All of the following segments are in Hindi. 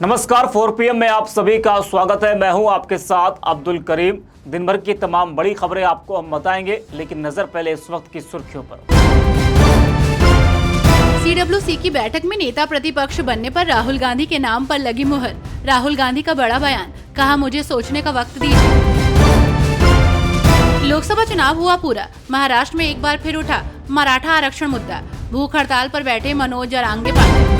नमस्कार 4 PM में आप सभी का स्वागत है। मैं हूं आपके साथ अब्दुल करीम। दिन भर की तमाम बड़ी खबरें आपको हम बताएंगे, लेकिन नजर पहले इस वक्त की सुर्खियों पर। CWC की बैठक में नेता प्रतिपक्ष बनने पर राहुल गांधी के नाम पर लगी मुहर। राहुल गांधी का बड़ा बयान, कहा मुझे सोचने का वक्त दीजिए। लोकसभा चुनाव हुआ पूरा, महाराष्ट्र में एक बार फिर उठा मराठा आरक्षण मुद्दा। भूख हड़ताल पर बैठे मनोज जरांगे पाटिल।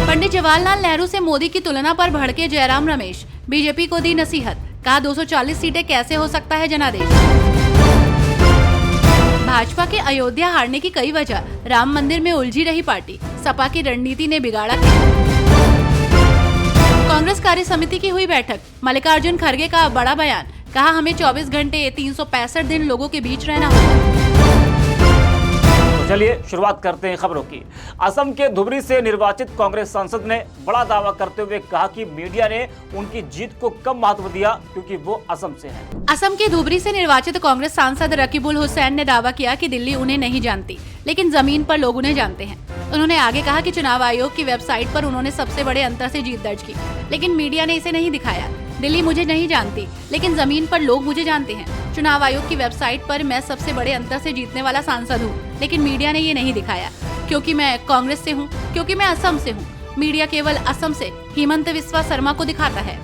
पंडित जवाहरलाल नेहरू से मोदी की तुलना पर भड़के जयराम रमेश। बीजेपी को दी नसीहत, कहा 240 सीटें कैसे हो सकता है जनादेश। भाजपा के अयोध्या हारने की कई वजह, राम मंदिर में उलझी रही पार्टी, सपा की रणनीति ने बिगाड़ा खेल। कांग्रेस कार्य समिति की हुई बैठक, मल्लिकार्जुन खड़गे का बड़ा बयान, कहा हमें 24 घंटे 365 दिन लोगों के बीच रहना होगा। चलिए शुरुआत करते हैं खबरों की। असम के धुबरी से निर्वाचित कांग्रेस सांसद ने बड़ा दावा करते हुए कहा कि मीडिया ने उनकी जीत को कम महत्व दिया क्योंकि वो असम से हैं। असम के धुबरी से निर्वाचित कांग्रेस सांसद रकीबुल हुसैन ने दावा किया कि दिल्ली उन्हें नहीं जानती, लेकिन जमीन पर लोग उन्हें जानते हैं। उन्होंने आगे कहा कि चुनाव आयोग की वेबसाइट पर उन्होंने सबसे बड़े अंतर से जीत दर्ज की, लेकिन मीडिया ने इसे नहीं दिखाया। दिल्ली मुझे नहीं जानती, लेकिन जमीन पर लोग मुझे जानते हैं। चुनाव आयोग की वेबसाइट पर मैं सबसे बड़े अंतर से जीतने वाला सांसद हूँ, लेकिन मीडिया ने ये नहीं दिखाया। क्योंकि मैं कांग्रेस से हूँ, क्योंकि मैं असम से हूँ। मीडिया केवल असम से हिमंत बिस्वा शर्मा को दिखाता है।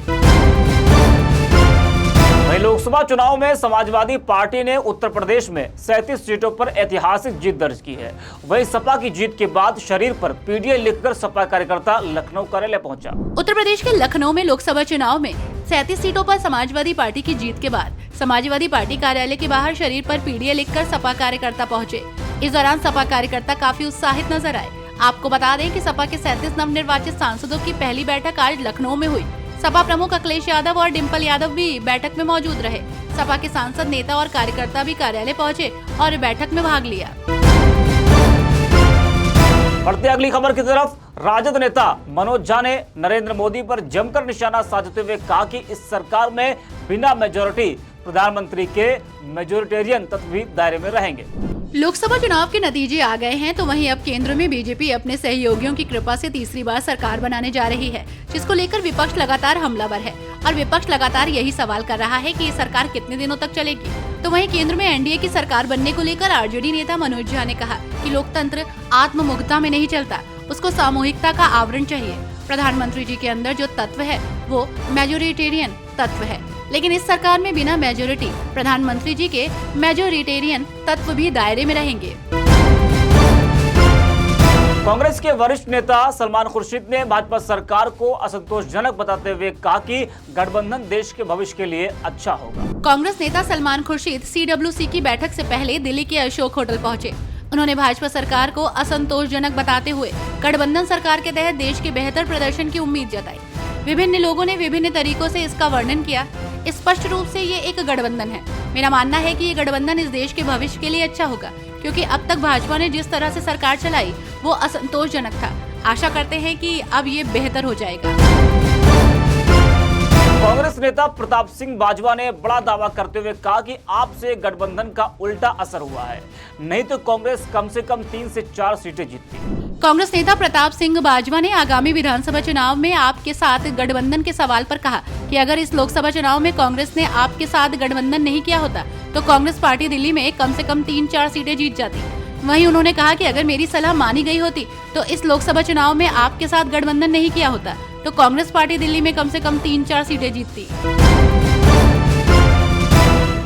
वहीं लोकसभा चुनाव में समाजवादी पार्टी ने उत्तर प्रदेश में 37 सीटों पर ऐतिहासिक जीत दर्ज की है। वहीं सपा की जीत के बाद शरीर पर पीडीए लिखकर सपा कार्यकर्ता लखनऊ कार्यालय पहुंचा। उत्तर प्रदेश के लखनऊ में लोकसभा चुनाव में 37 सीटों पर समाजवादी पार्टी की जीत के बाद समाजवादी पार्टी कार्यालय के बाहर शरीर पर पीडीए लिखकर सपा कार्यकर्ता पहुंचे। इस दौरान सपा कार्यकर्ता काफी उत्साहित नजर आए। आपको बता दें कि सपा के 37 नवनिर्वाचित सांसदों की पहली बैठक आज लखनऊ में हुई। सपा प्रमुख अखिलेश यादव और डिम्पल यादव भी बैठक में मौजूद रहे। सपा के सांसद, नेता और कार्यकर्ता भी कार्यालय पहुंचे और बैठक में भाग लिया। बढ़ते अगली खबर की तरफ। राजद नेता मनोज झा ने नरेंद्र मोदी पर जमकर निशाना साधते हुए कहा कि इस सरकार में बिना मेजोरिटी प्रधानमंत्री के मेजोरिटेरियन तत्व भी दायरे में रहेंगे। लोकसभा चुनाव के नतीजे आ गए हैं, तो वहीं अब केंद्र में बीजेपी अपने सहयोगियों की कृपा से तीसरी बार सरकार बनाने जा रही है, जिसको लेकर विपक्ष लगातार हमलावर है और विपक्ष लगातार यही सवाल कर रहा है कि ये सरकार कितने दिनों तक चलेगी। तो वहीं केंद्र में एनडीए की सरकार बनने को लेकर आरजेडी नेता मनोज झा ने कहा कि लोकतंत्र आत्ममुग्धता में नहीं चलता, उसको सामूहिकता का आवरण चाहिए। प्रधानमंत्री जी के अंदर जो तत्व है वो मेजोरिटेरियन तत्व है, लेकिन इस सरकार में बिना मेजोरिटी प्रधानमंत्री जी के मेजोरिटेरियन तत्व भी दायरे में रहेंगे। कांग्रेस के वरिष्ठ नेता सलमान खुर्शीद ने भाजपा सरकार को असंतोषजनक बताते हुए कहा कि गठबंधन देश के भविष्य के लिए अच्छा होगा। कांग्रेस नेता सलमान खुर्शीद CWC की बैठक से पहले दिल्ली के अशोक होटल पहुंचे। उन्होंने भाजपा सरकार को असंतोषजनक बताते हुए गठबंधन सरकार के तहत देश के बेहतर प्रदर्शन की उम्मीद जताई। विभिन्न लोगों ने विभिन्न तरीकों से इसका वर्णन किया। स्पष्ट रूप से ये एक गठबंधन है। मेरा मानना है कि ये गठबंधन इस देश के भविष्य के लिए अच्छा होगा, क्योंकि अब तक भाजपा ने जिस तरह से सरकार चलाई वो असंतोषजनक था। आशा करते हैं कि अब ये बेहतर हो जाएगा। कांग्रेस नेता प्रताप सिंह बाजवा ने बड़ा दावा करते हुए कहा कि आपसे गठबंधन का उल्टा असर हुआ है, नहीं तो कांग्रेस कम से कम 3 से 4 सीटें जीतती। कांग्रेस नेता प्रताप सिंह बाजवा ने आगामी विधानसभा चुनाव में आपके साथ गठबंधन के सवाल पर कहा कि अगर इस लोकसभा चुनाव में कांग्रेस ने आपके साथ गठबंधन नहीं किया होता तो कांग्रेस पार्टी दिल्ली में कम से कम 3-4 सीटें जीत जाती। वहीं उन्होंने कहा कि अगर मेरी सलाह मानी गई होती तो इस लोकसभा चुनाव में आपके साथ गठबंधन नहीं किया होता तो कांग्रेस पार्टी दिल्ली में कम से कम 3-4 सीटें जीतती।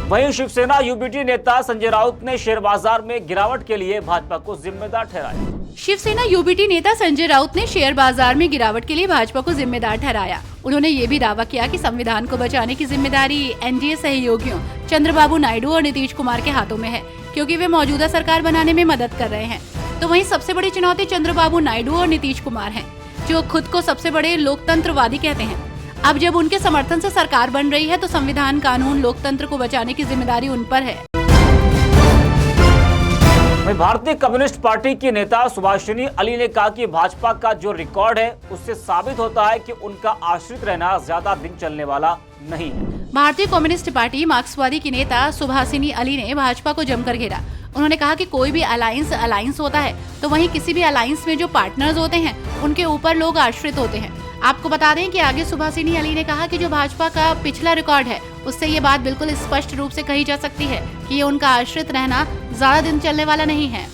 वहीं शिवसेना यूबीटी नेता संजय राउत ने शेयर बाजार में गिरावट के लिए भाजपा को जिम्मेदार ठहराया। शिवसेना यूबीटी नेता संजय राउत ने शेयर बाजार में गिरावट के लिए भाजपा को जिम्मेदार ठहराया। उन्होंने ये भी दावा किया कि संविधान को बचाने की जिम्मेदारी एनडीए सहयोगियों चंद्रबाबू नायडू और नीतीश कुमार के हाथों में है, क्योंकि वे मौजूदा सरकार बनाने में मदद कर रहे हैं। तो वहीं सबसे बड़ी चुनौती चंद्रबाबू नायडू और नीतीश कुमार है, जो खुद को सबसे बड़े लोकतंत्रवादी कहते हैं। अब जब उनके समर्थन से सरकार बन रही है तो संविधान, कानून, लोकतंत्र को बचाने की जिम्मेदारी उन पर है। भारतीय कम्युनिस्ट पार्टी की नेता सुभाषिनी अली ने कहा कि भाजपा का जो रिकॉर्ड है उससे साबित होता है कि उनका आश्रित रहना ज्यादा दिन चलने वाला नहीं है। भारतीय कम्युनिस्ट पार्टी मार्क्सवादी की नेता सुभाषिनी अली ने भाजपा को जमकर घेरा। उन्होंने कहा कि कोई भी अलायंस होता है तो वहीं किसी भी अलायंस में जो पार्टनर्स होते हैं उनके ऊपर लोग आश्रित होते हैं। आपको बता दें कि आगे सुभाषिनी अली ने कहा कि जो भाजपा का पिछला रिकॉर्ड है उससे ये बात बिल्कुल स्पष्ट रूप से कही जा सकती है कि ये उनका आश्रित रहना ज्यादा दिन चलने वाला नहीं है।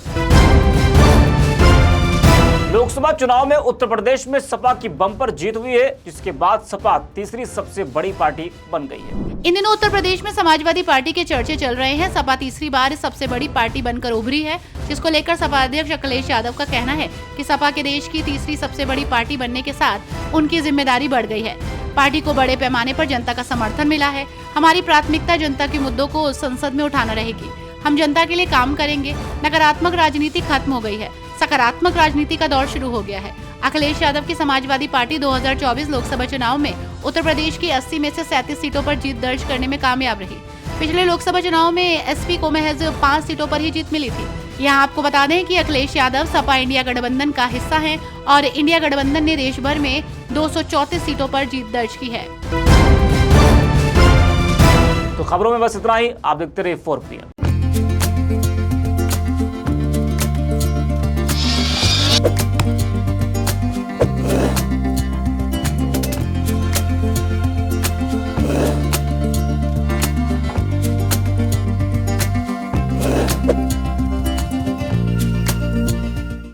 लोकसभा चुनाव में उत्तर प्रदेश में सपा की बम्पर जीत हुई है, जिसके बाद सपा तीसरी सबसे बड़ी पार्टी बन गई है। इन दिनों उत्तर प्रदेश में समाजवादी पार्टी के चर्चे चल रहे हैं। सपा तीसरी बार सबसे बड़ी पार्टी बनकर उभरी है, जिसको लेकर सपा अध्यक्ष अखिलेश यादव का कहना है कि सपा के देश की तीसरी सबसे बड़ी पार्टी बनने के साथ उनकी जिम्मेदारी बढ़ गई है। पार्टी को बड़े पैमाने पर जनता का समर्थन मिला है। हमारी प्राथमिकता जनता के मुद्दों को संसद में उठाना रहेगी। हम जनता के लिए काम करेंगे। नकारात्मक राजनीति खत्म हो गई है, सकारात्मक राजनीति का दौर शुरू हो गया है। अखिलेश यादव की समाजवादी पार्टी 2024 लोकसभा चुनाव में उत्तर प्रदेश की 80 में से 37 सीटों पर जीत दर्ज करने में कामयाब रही। पिछले लोकसभा चुनाव में एसपी को महज 5 सीटों पर ही जीत मिली थी। यहाँ आपको बता दें कि अखिलेश यादव सपा इंडिया गठबंधन का हिस्सा हैं और इंडिया गठबंधन ने देश भर में 234 सीटों पर जीत दर्ज की है। तो खबरों में बस इतना ही। आप देखते रहिए 4 PM।